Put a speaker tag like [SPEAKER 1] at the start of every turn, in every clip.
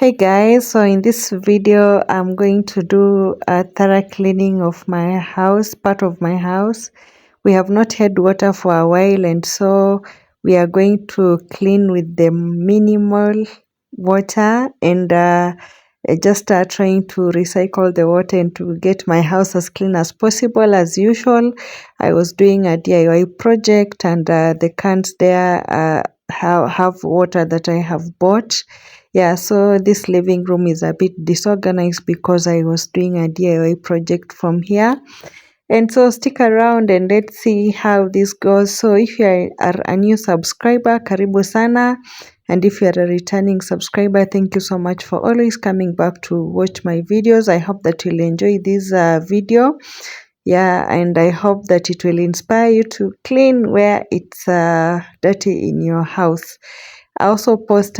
[SPEAKER 1] Hey guys, so in this video I'm going to do a thorough cleaning of my house, part of my house. We have not had water for a while, and so we are going to clean with the minimal water and just trying to recycle the water and to get my house as clean as possible. As usual, I was doing a DIY project, and the cans there have water that I have bought. Yeah, so this living room is a bit disorganized because I was doing a DIY project from here. And so stick around and let's see how this goes. So if you are a new subscriber, karibu sana. And if you are a returning subscriber, thank you so much for always coming back to watch my videos. I hope that you'll enjoy this video. Yeah, and I hope that it will inspire you to clean where it's dirty in your house. I also post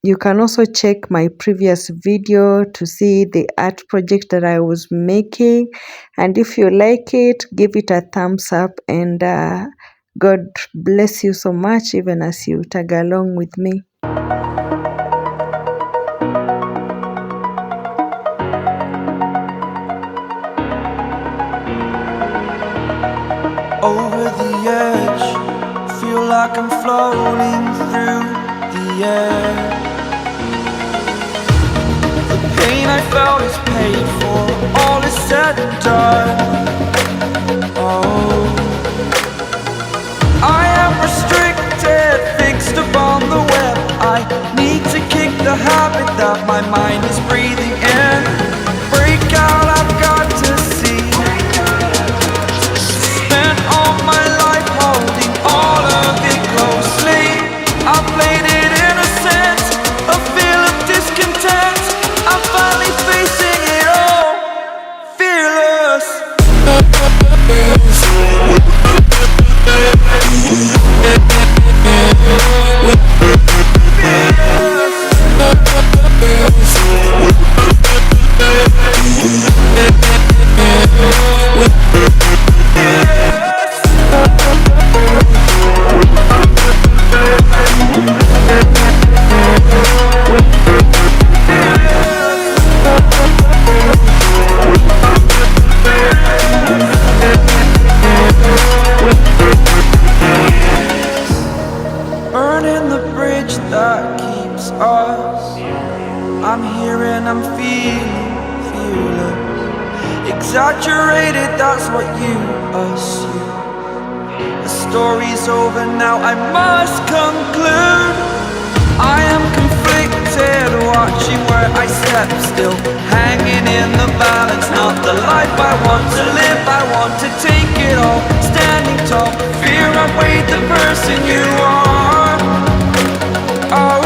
[SPEAKER 1] you can also check my previous video to see the art project that I was making, and if you like it, give it a thumbs up, and God bless you so much even as you tag along with me.
[SPEAKER 2] Over the edge, feel like I'm floating through the air. The pain I felt is paid for, all is said and done. Oh, I am restricted, fixed upon the web. I need to kick the habit that my mind is breathing in. Break out, I've got to see. Spent all my life holding all of it closely. I played it innocent, a feel of discontent. I'm finally facing it all, fearless. Burning the bridge that keeps us. I'm here and I'm feeling fearless. Exaggerated, that's what you assume. The story's over now, I must conclude. I am conflicted, watching where I step still, hanging in the balance. Not the life I want to live, I want to take it all. Standing tall, fear I weighed the person you are. Oh,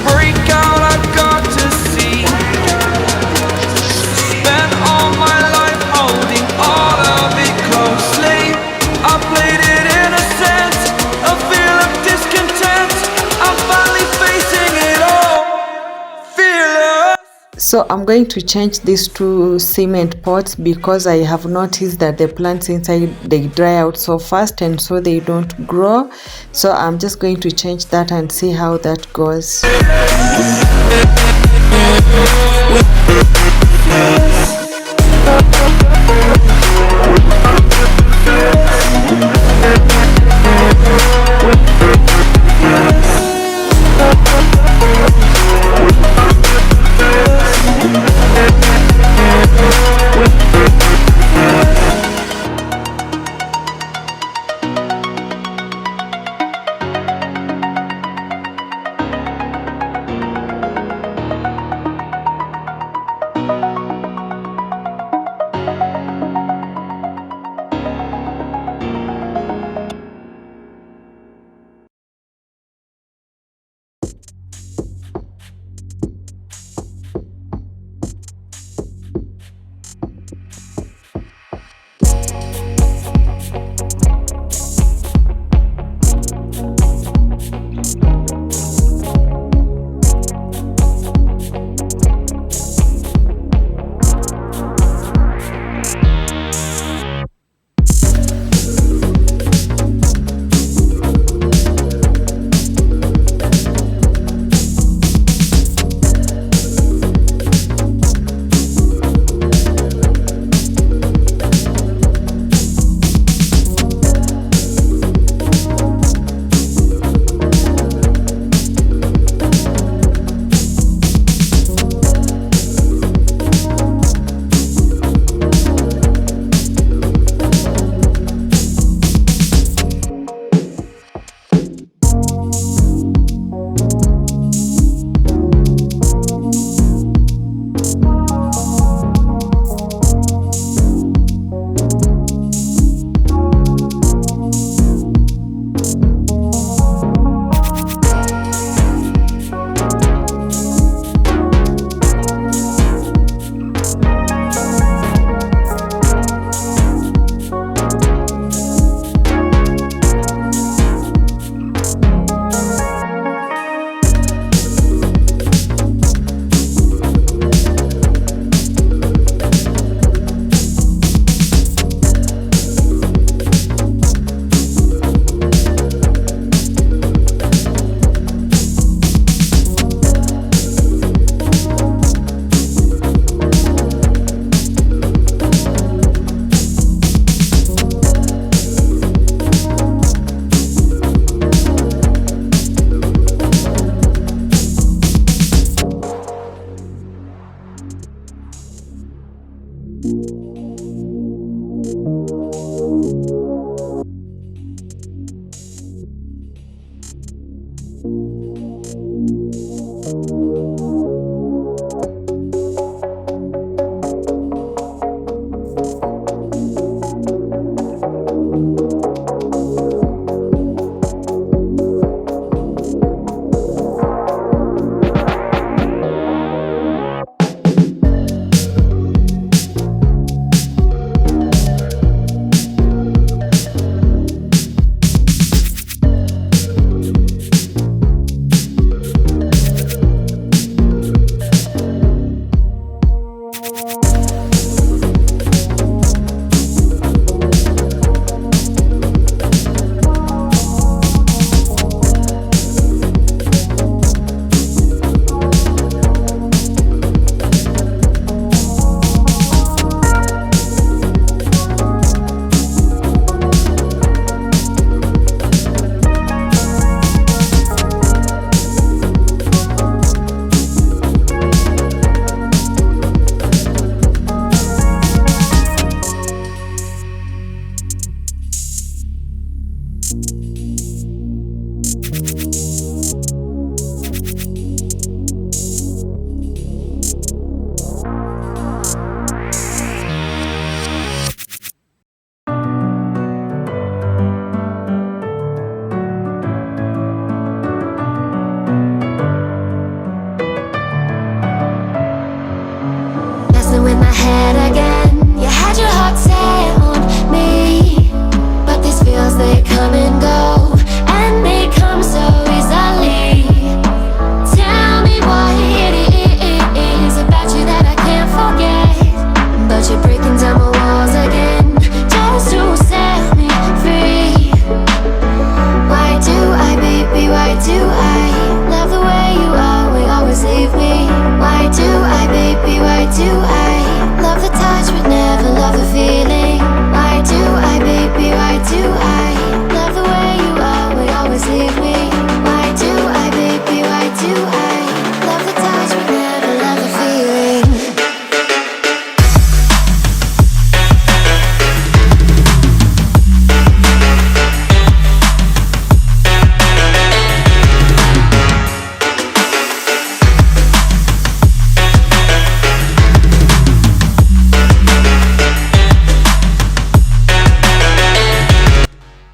[SPEAKER 2] break out, I've got to see. Spent all my life holding all of it closely. I played it innocent, a feel of discontent. I'm finally facing it all, fearless.
[SPEAKER 1] So I'm going to change these two cement pots because I have noticed that the plants inside, they dry out so fast and so they don't grow. So I'm just going to change that and see how that goes.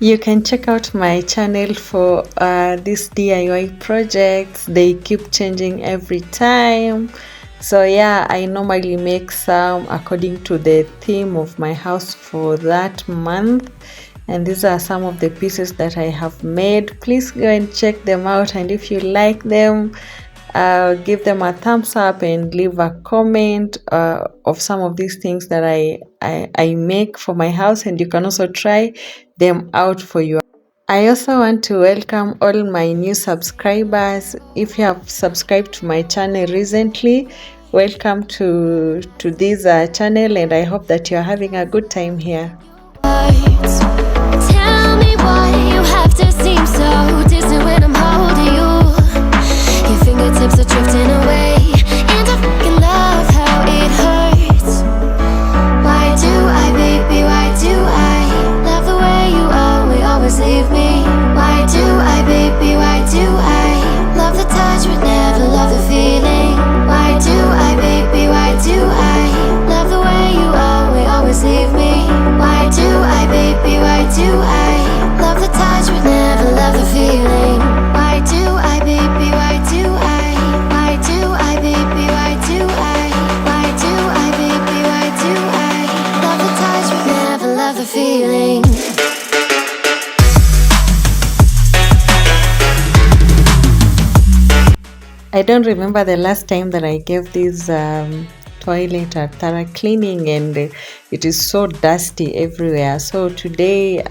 [SPEAKER 1] You can check out my channel for these DIY projects. They keep changing every time. So yeah, I normally make some according to the theme of my house for that month. And these are some of the pieces that I have made. Please go and check them out, and if you like them, give them a thumbs up and leave a comment of some of these things that I make for my house, and you can also try them out for your. I also want to welcome all my new subscribers. If you have subscribed to my channel recently, welcome to this channel, and I hope that you're having a good time here.
[SPEAKER 3] Tell me why you have to seem so distant when I'm holding you. Your fingertips are drifting away, and I fucking love how it hurts. Why do I, baby, why do I love the way you always leave me? Why do I, baby, why do I love the touch but never love the feeling? Why do I, baby, why do I love the way you always leave me? Why do I, baby, why do I love the touch but never love the feeling? Why do I, baby, why do I? Why do I, baby, why do I? Why do I, baby, why do I love the touch but never love the feeling?
[SPEAKER 1] I don't remember the last time that I gave this toilet a thorough cleaning, and it is so dusty everywhere. So today,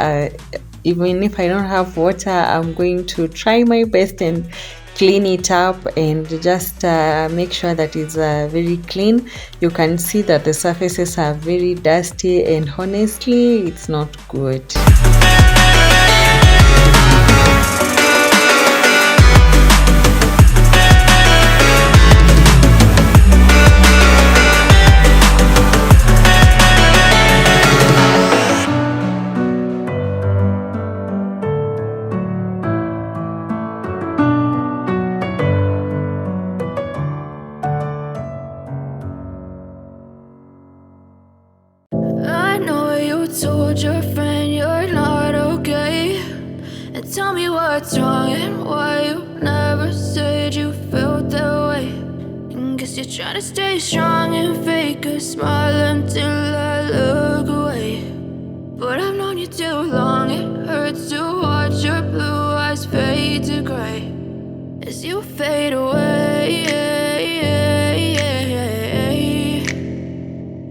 [SPEAKER 1] even if I don't have water, I'm going to try my best and clean it up and just make sure that it's very clean. You can see that the surfaces are very dusty, and honestly, it's not good.
[SPEAKER 3] Told your friend you're not okay, and tell me what's wrong and why you never said you felt that way. And guess you're trying to stay strong and fake a smile until I look away. But I've known you too long, it hurts to watch your blue eyes fade to gray as you fade away,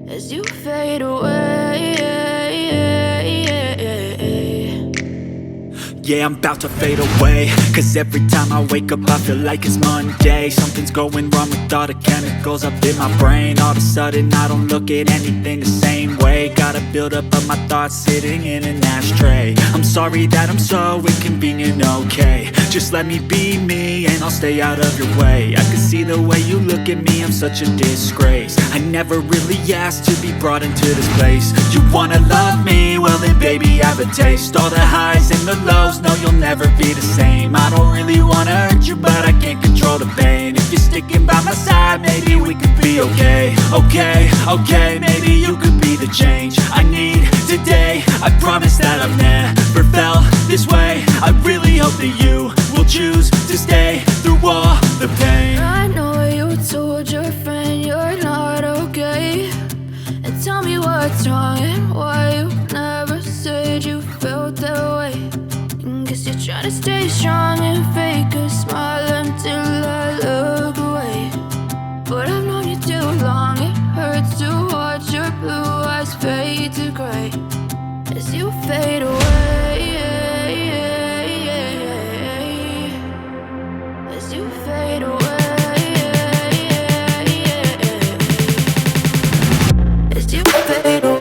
[SPEAKER 3] as you fade away.
[SPEAKER 2] Yeah, I'm about to fade away, cause every time I wake up I feel like it's Monday. Something's going wrong with all the chemicals up in my brain. All of a sudden I don't look at anything the same way. Gotta build up of my thoughts sitting in an ashtray. I'm sorry that I'm so inconvenient, okay? Just let me be me and I'll stay out of your way. I can see the way you look at me, I'm such a disgrace. I never really asked to be brought into this place. You wanna love me? Well then baby, have a taste. All the highs and the lows, no, you'll never be the same. I don't really wanna hurt you, but I can't control the pain. If you're sticking by my side, maybe we could be okay. Okay, maybe you could be the change I need today. I promise that I've never felt this way. I really hope that you will choose to stay through all the pain.
[SPEAKER 3] I know you told your friend you're not okay, and tell me what's wrong and why you never said you felt that way. And guess you're trying to stay strong and fake a smile until I look away. But I've known you too long, it hurts to watch your blue eyes fade to gray as you fade away, as you fade away. As you fade away.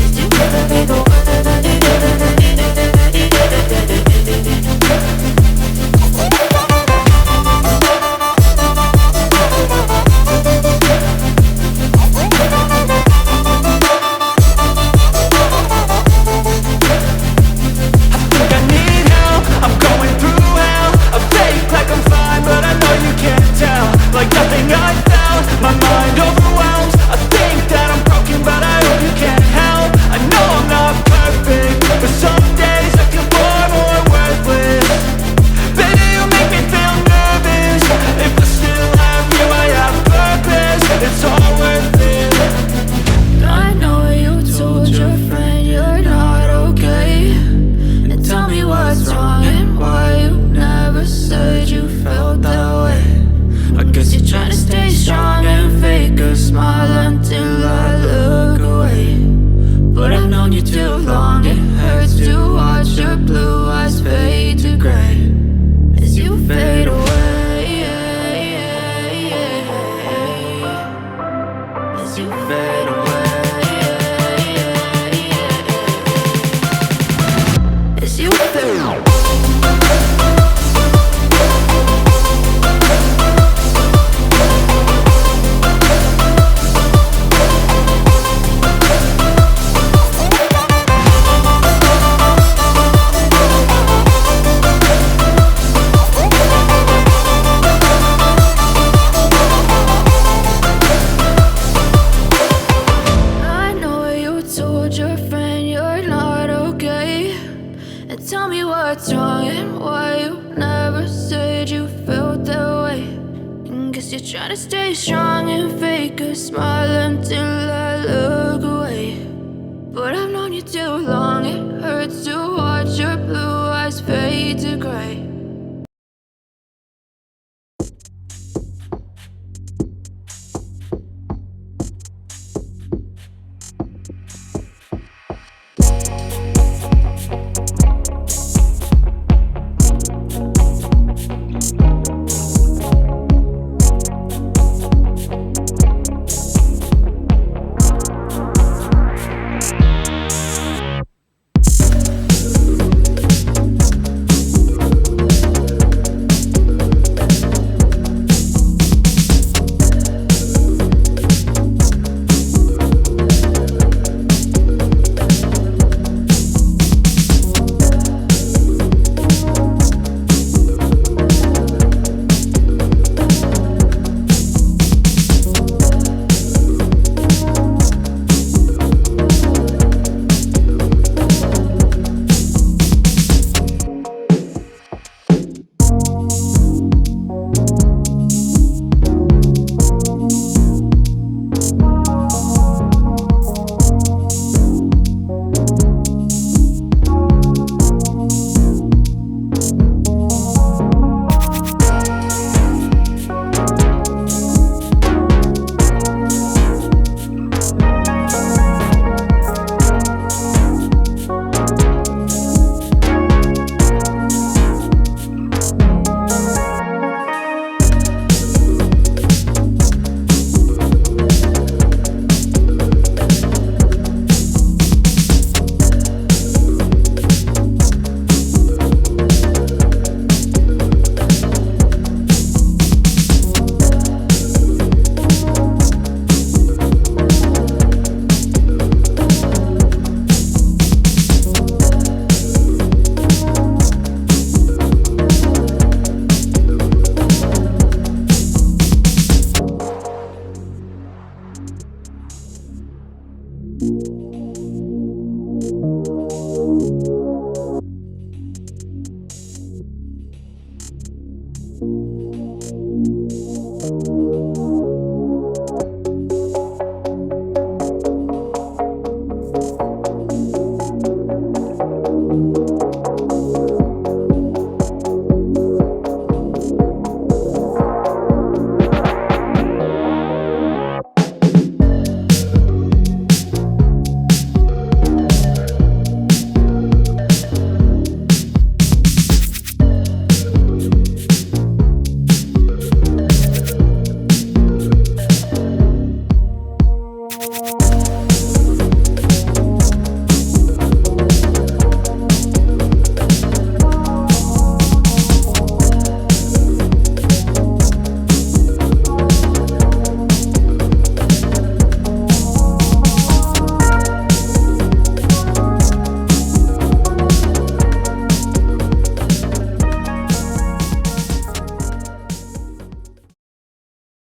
[SPEAKER 3] As you fade away. you feel. Tell me what's wrong and why you never said you felt that way. And guess you're trying to stay strong and fake a smile until I look away. But I've known you too long.